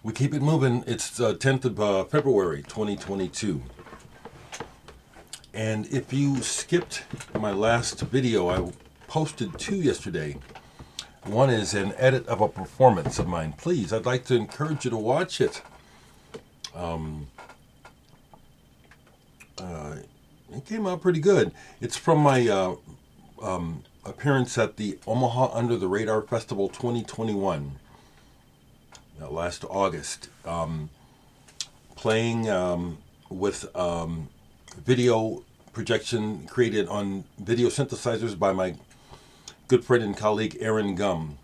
We keep it moving. It's 10th of February, 2022. And if you skipped my last video, I posted two yesterday. One is an edit of a performance of mine. Please, I'd like to encourage you to watch it. It came out pretty good. It's from my appearance at the Omaha Under the Radar Festival 2021. Last August, playing with video projection created on video synthesizers by my good friend and colleague Aaron Gum.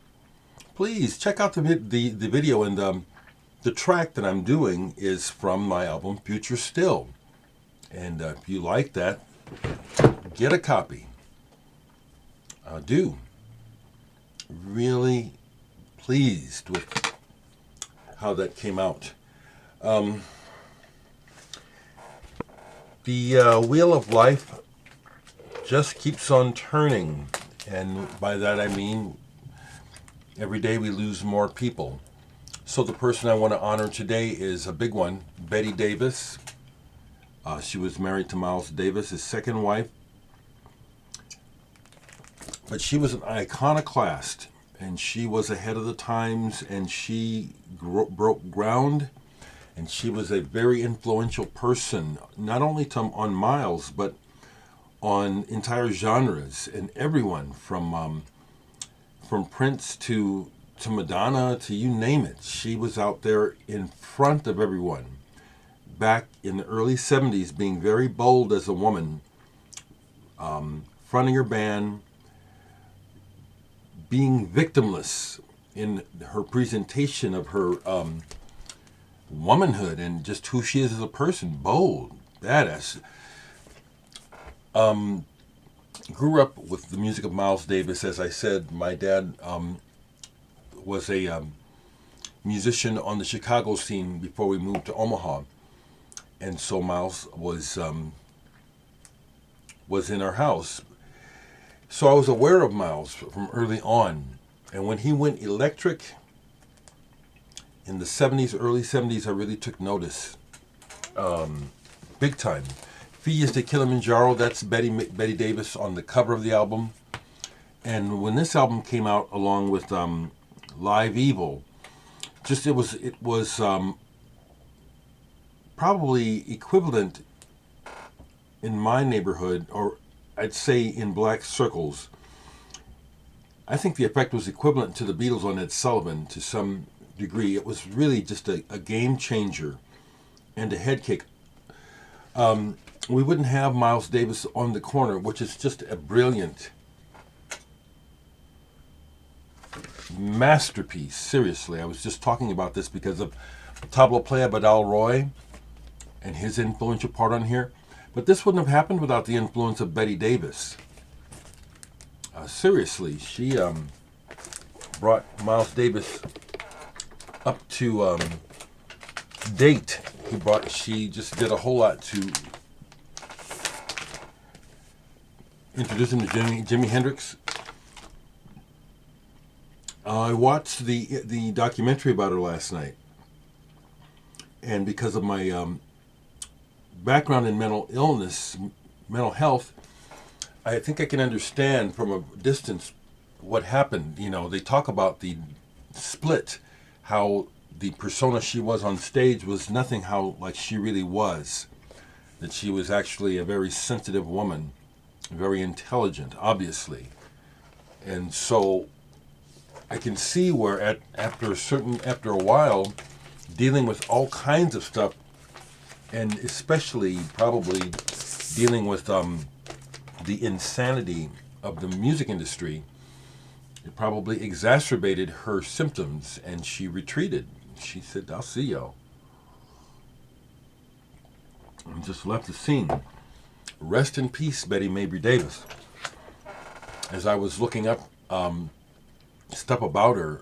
Please check out the video, and the track that I'm doing is from my album Future Still. And if you like that, get a copy. Do. Really pleased with how that came out. The wheel of life just keeps on turning, and by that I mean every day we lose more people. So the person I want to honor today is a big one, Betty Davis. She was married to Miles Davis, his second wife, but she was an iconoclast. And she was ahead of the times, and she broke ground, and she was a very influential person, not only on Miles, but on entire genres, and everyone from Prince to Madonna to you name it. She was out there in front of everyone. Back in the early 70s, being very bold as a woman, fronting her band, being victimless in her presentation of her womanhood and just who she is as a person. Bold, badass. Grew up with the music of Miles Davis. As I said, my dad was a musician on the Chicago scene before we moved to Omaha. And so Miles was in our house. So I was aware of Miles from early on. And when he went electric in the 70s, early 70s, I really took notice. Big time. Fees to Kilimanjaro, that's Betty Davis on the cover of the album. And when this album came out along with Live Evil, it was probably equivalent in my neighborhood, or I'd say in black circles. I think the effect was equivalent to the Beatles on Ed Sullivan to some degree. It was really just a game changer and a head kick. We wouldn't have Miles Davis on the Corner, which is just a brilliant masterpiece. Seriously, I was just talking about this because of Tabla Playa Badal Roy and his influential part on here. But this wouldn't have happened without the influence of Betty Davis. Seriously, she brought Miles Davis up to date. She just did a whole lot to introduce him to Jimi Hendrix. I watched the documentary about her last night, and because of my background in mental health, I think I can understand from a distance what happened. You know, they talk about the split, how the persona she was on stage was nothing like she really was, that she was actually a very sensitive woman, very intelligent, obviously. And so I can see where after a while, dealing with all kinds of stuff, and especially probably dealing with the insanity of the music industry, it probably exacerbated her symptoms, and she retreated. She said, "I'll see y'all," and just left the scene. Rest in peace, Betty Mabry Davis. As I was looking up stuff about her,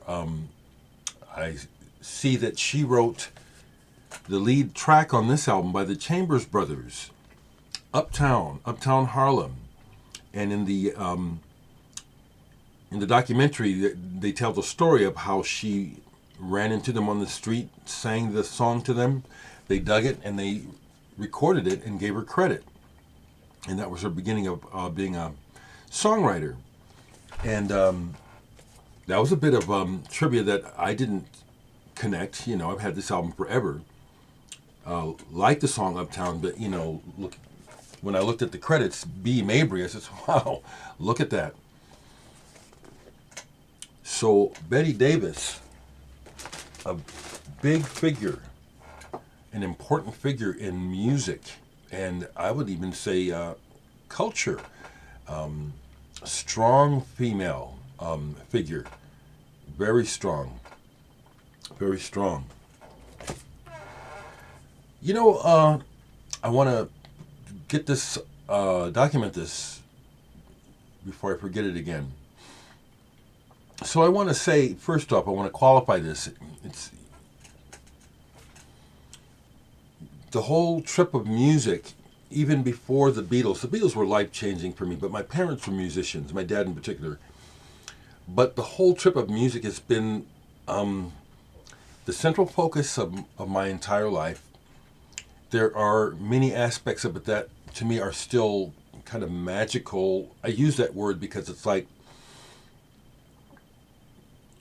I see that she wrote the lead track on this album by the Chambers Brothers, Uptown Harlem. And in the documentary, they tell the story of how she ran into them on the street, sang the song to them. They dug it and they recorded it and gave her credit. And that was her beginning of being a songwriter. And that was a bit of trivia that I didn't connect. You know, I've had this album forever. Like the song Uptown, but, you know, look, when I looked at the credits, B. Mabry, I said, wow, look at that. So Betty Davis, a big figure, an important figure in music, and I would even say culture. Strong female figure, very strong, very strong. You know, I want to get this, document this before I forget it again. So I want to say, first off, I want to qualify this. It's the whole trip of music, even before the Beatles. The Beatles were life-changing for me, but my parents were musicians, my dad in particular. But the whole trip of music has been the central focus of my entire life. There are many aspects of it that, to me, are still kind of magical. I use that word because it's like,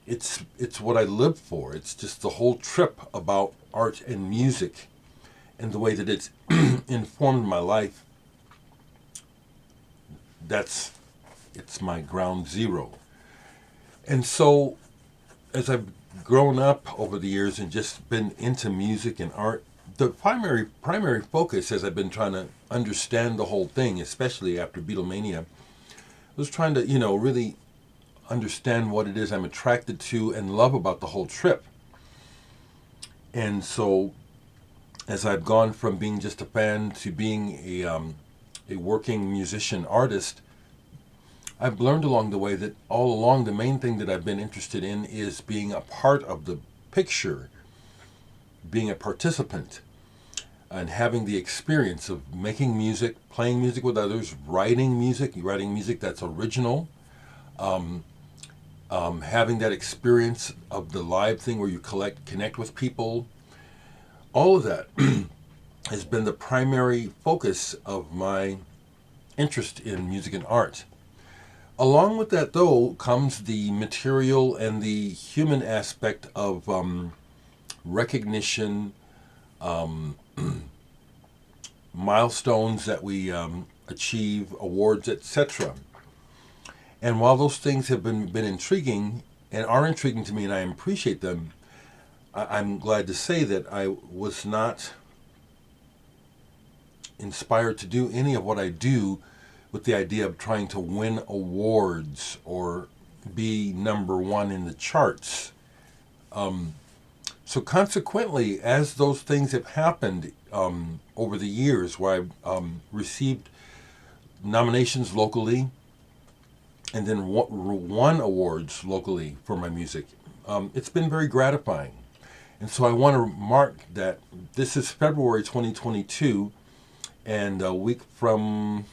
it's what I live for. It's just the whole trip about art and music and the way that it's informed my life. It's my ground zero. And so, as I've grown up over the years and just been into music and art, the primary focus, as I've been trying to understand the whole thing, especially after Beatlemania, was trying to, you know, really understand what it is I'm attracted to and love about the whole trip. And so, as I've gone from being just a fan to being a working musician artist, I've learned along the way that all along the main thing that I've been interested in is being a part of the picture, being a participant, and having the experience of making music, playing music with others, writing music that's original, having that experience of the live thing where you connect with people. All of that has been the primary focus of my interest in music and art. Along with that, though, comes the material and the human aspect of recognition, milestones that we achieve, awards, etc. And while those things have been intriguing and are intriguing to me, and I appreciate them, I'm glad to say that I was not inspired to do any of what I do with the idea of trying to win awards or be number one in the charts. So consequently, as those things have happened over the years, where I've received nominations locally and then won awards locally for my music, it's been very gratifying. And so I want to mark that this is February 2022, and a week from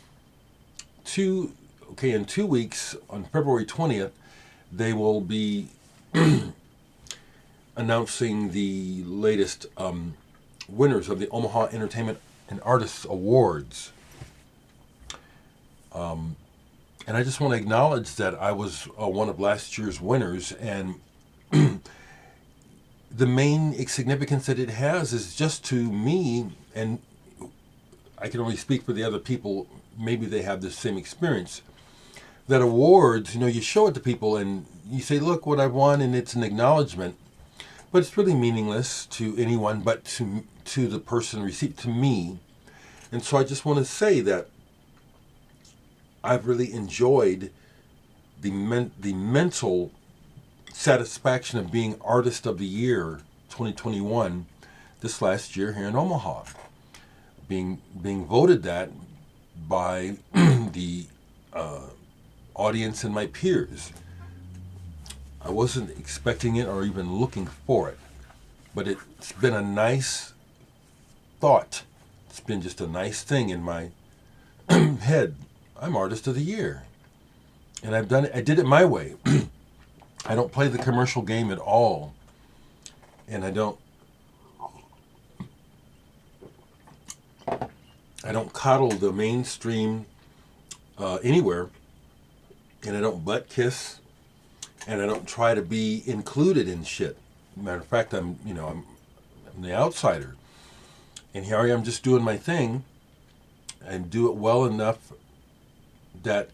in 2 weeks, on February 20th, they will be announcing the latest winners of the Omaha Entertainment and Artists Awards. And I just want to acknowledge that I was one of last year's winners, and the main significance that it has is just to me, and I can only speak for the other people, maybe they have the same experience, that awards, you know, you show it to people and you say, look what I've won, and it's an acknowledgement, but it's really meaningless to anyone but to the person received, to me. And so I just want to say that I've really enjoyed the mental satisfaction of being Artist of the Year 2021 this last year here in Omaha. Being voted that by the audience and my peers. I wasn't expecting it or even looking for it, but it's been a nice thought. It's been just a nice thing in my head. I'm Artist of the Year. And I did it my way. I don't play the commercial game at all. and I don't coddle the mainstream anywhere, and I don't butt kiss, and I don't try to be included in shit. Matter of fact, I'm the outsider, and here I am just doing my thing, and do it well enough that,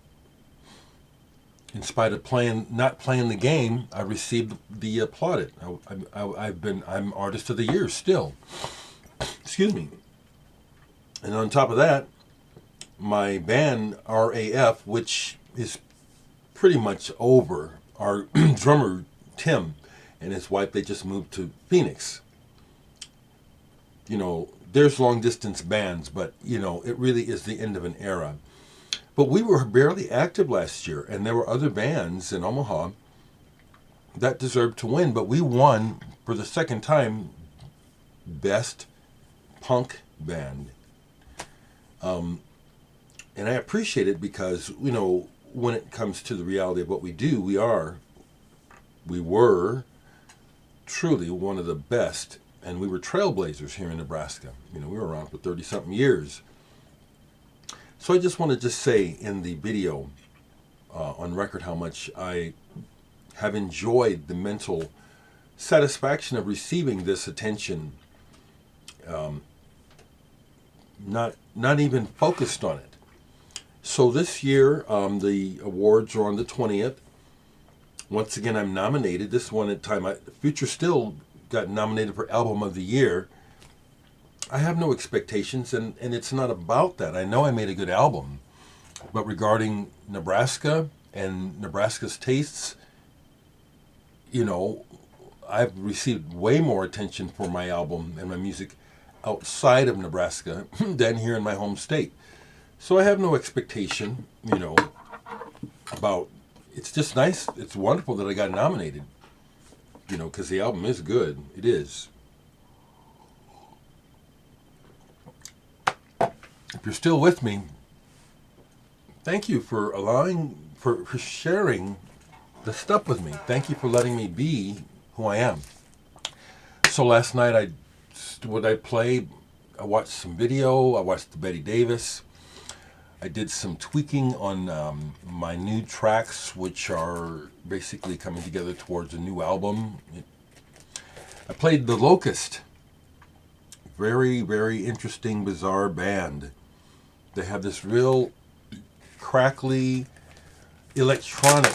in spite of not playing the game, I received the plaudit. I'm Artist of the Year still. Excuse me. And on top of that, my band RAF, which is pretty much over, our drummer Tim and his wife, they just moved to Phoenix. There's long distance bands, but it really is the end of an era. But we were barely active last year, and there were other bands in Omaha that deserved to win, but we won for the second time Best Punk Band. And I appreciate it because, when it comes to the reality of what we do, we were truly one of the best, and we were trailblazers here in Nebraska. We were around for 30-something years. So I just want to say in the video on record how much I have enjoyed the mental satisfaction of receiving this attention, not even focused on it. So this year, the awards are on the 20th. Once again, I'm nominated. This one at time, Future Still got nominated for Album of the Year. I have no expectations, and it's not about that. I know I made a good album, but regarding Nebraska and Nebraska's tastes, I've received way more attention for my album and my music outside of Nebraska than here in my home state. So I have no expectation, about, it's just nice, it's wonderful that I got nominated, because the album is good. It is. If you're still with me, thank you for for sharing the stuff with me. Thank you for letting me be who I am. So last night I watched some video, I watched the Betty Davis. I did some tweaking on my new tracks, which are basically coming together towards a new album. I played the Locust. Very, very interesting, bizarre band. They have this real crackly electronic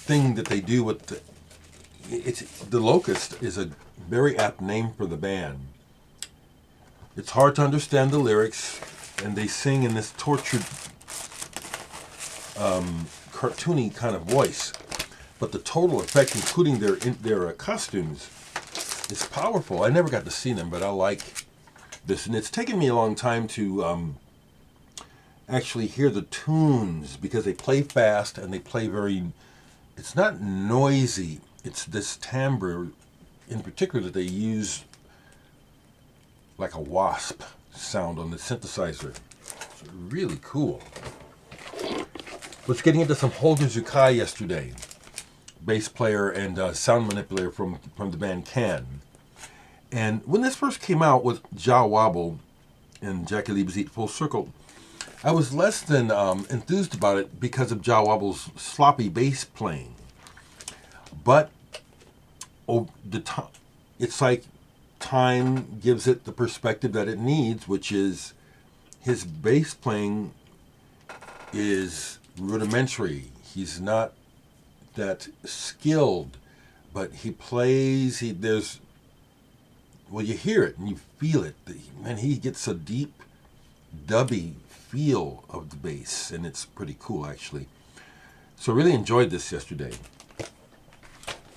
thing that they do with the Locust is a very apt name for the band. It's hard to understand the lyrics, and they sing in this tortured, cartoony kind of voice. But the total effect, including their costumes, is powerful. I never got to see them, but I like this, and it's taken me a long time to actually hear the tunes, because they play fast and they play it's not noisy, it's this timbre in particular that they use, like a wasp sound on the synthesizer. It's really cool. Was getting into some Holger Czukay yesterday, bass player and sound manipulator from the band Can. And when this first came out with Ja Wobble and Jackie Liebes Eat Full Circle, I was less than enthused about it because of Ja Wobble's sloppy bass playing. But it's like time gives it the perspective that it needs, which is his bass playing is rudimentary. He's not that skilled, but he plays. You hear it and you feel it. Man, he gets a deep, dubby feel of the bass, and it's pretty cool, actually. So I really enjoyed this yesterday.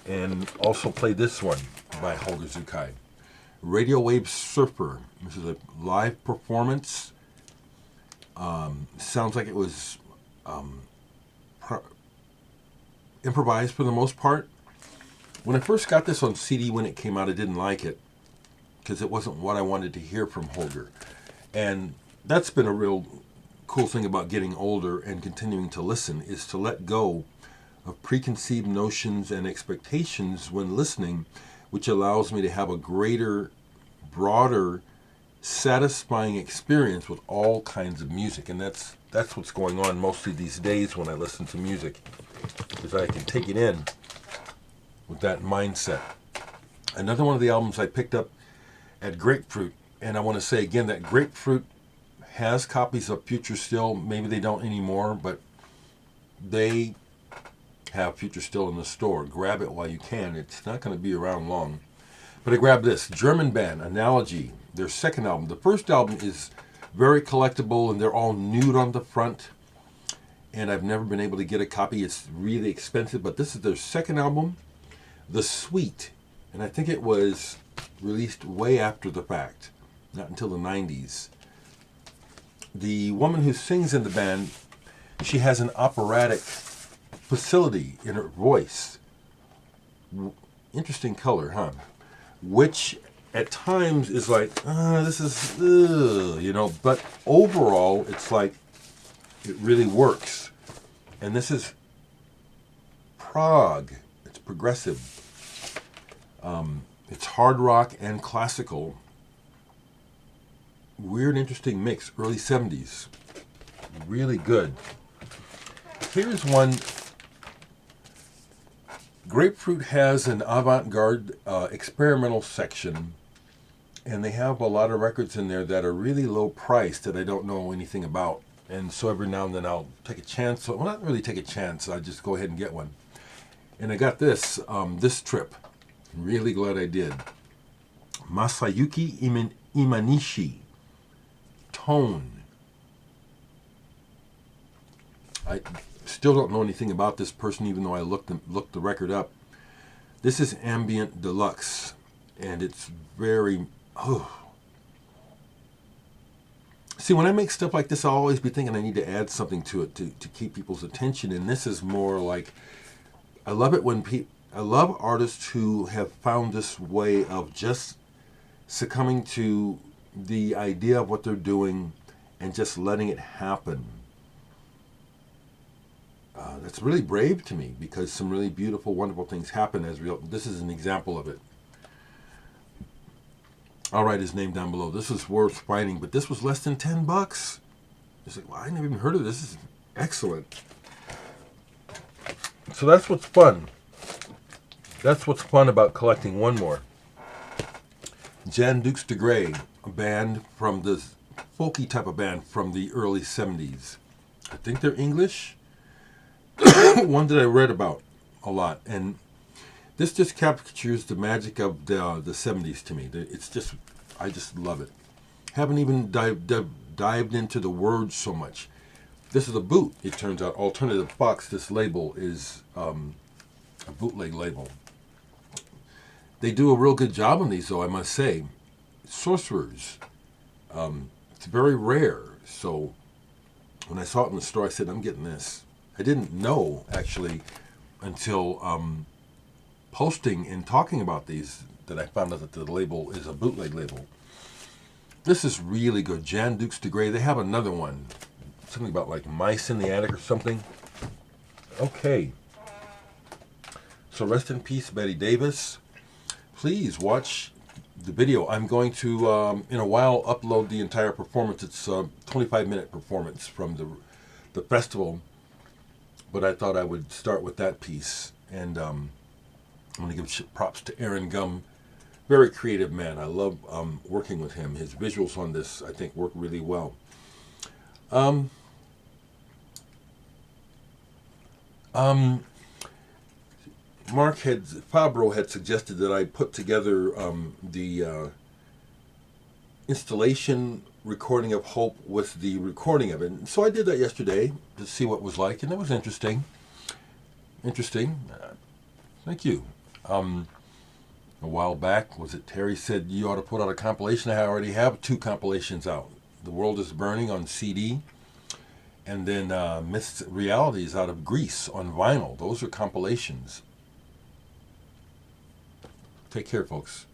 And also played this one by Holger Czukay, Radio Wave Surfer. This is a live performance. Sounds like it was improvised for the most part. When I first got this on CD when it came out, I didn't like it, because it wasn't what I wanted to hear from Holger. And that's been a real cool thing about getting older and continuing to listen, is to let go of preconceived notions and expectations when listening, which allows me to have a greater, broader, satisfying experience with all kinds of music. And that's what's going on mostly these days when I listen to music, is I can take it in with that mindset. Another one of the albums I picked up at Grapefruit, and I want to say again that Grapefruit has copies of Future Still. Maybe they don't anymore, but they have Future Still in the store. Grab it while you can. It's not going to be around long. But I grabbed this German band, Analogy, their second album. The first album is very collectible, and they're all nude on the front. And I've never been able to get a copy. It's really expensive, but this is their second album, The Sweet. And I think it was released way after the fact, not until the 90s. The woman who sings in the band, she has an operatic facility in her voice. Interesting color, huh? Which at times is like, this is, you know, but overall it's like, it really works. And this is prog. It's progressive. It's hard rock and classical. Weird, interesting mix. Early 70s. Really good. Here's one. Grapefruit has an avant-garde experimental section, and they have a lot of records in there that are really low priced that I don't know anything about. And so every now and then I'll take a chance. Well, not really take a chance. I just go ahead and get one. And I got this this trip. Really glad I did. Masayuki Imanishi. Tone. I still don't know anything about this person, even though I looked the record up. This is Ambient Deluxe, and it's very... See, when I make stuff like this, I'll always be thinking I need to add something to it to keep people's attention, and this is more like... I love it when I love artists who have found this way of just succumbing to the idea of what they're doing and just letting it happen. That's really brave to me, because some really beautiful, wonderful things happen as real. This is an example of it. I'll write his name down below. This is worth finding, but this was less than $10. It's like, well, I never even heard of this. This is excellent. So that's what's fun. That's what's fun about collecting. One more. Jan Dukes de Grey, a band from the folky type of band from the early 70s. I think they're English. One that I read about a lot, and this just captures the magic of the 70s to me. It's just, I just love it. Haven't even dived into the words so much. This is a boot, it turns out. Alternative Fox, this label is a bootleg label. They do a real good job on these, though, I must say. Sorcerers. It's very rare, so when I saw it in the store, I said, I'm getting this. I didn't know, actually, until posting and talking about these, that I found out that the label is a bootleg label. This is really good. Jan Dukes de Grey. They have another one. Something about like mice in the attic or something. Okay. So rest in peace, Betty Davis. Please watch the video. I'm going to, in a while, upload the entire performance. It's a 25-minute performance from the festival. But I thought I would start with that piece. And I'm going to give props to Aaron Gum. Very creative man. I love working with him. His visuals on this, I think, work really well. Fabro had suggested that I put together the installation recording of Hope with the recording of it. And so I did that yesterday to see what it was like, and it was interesting. Thank you. A while back, was it Terry said you ought to put out a compilation? I already have 2 compilations out. The World is Burning on CD, and then Myths Realities out of Greece on vinyl. Those are compilations. Take care, folks.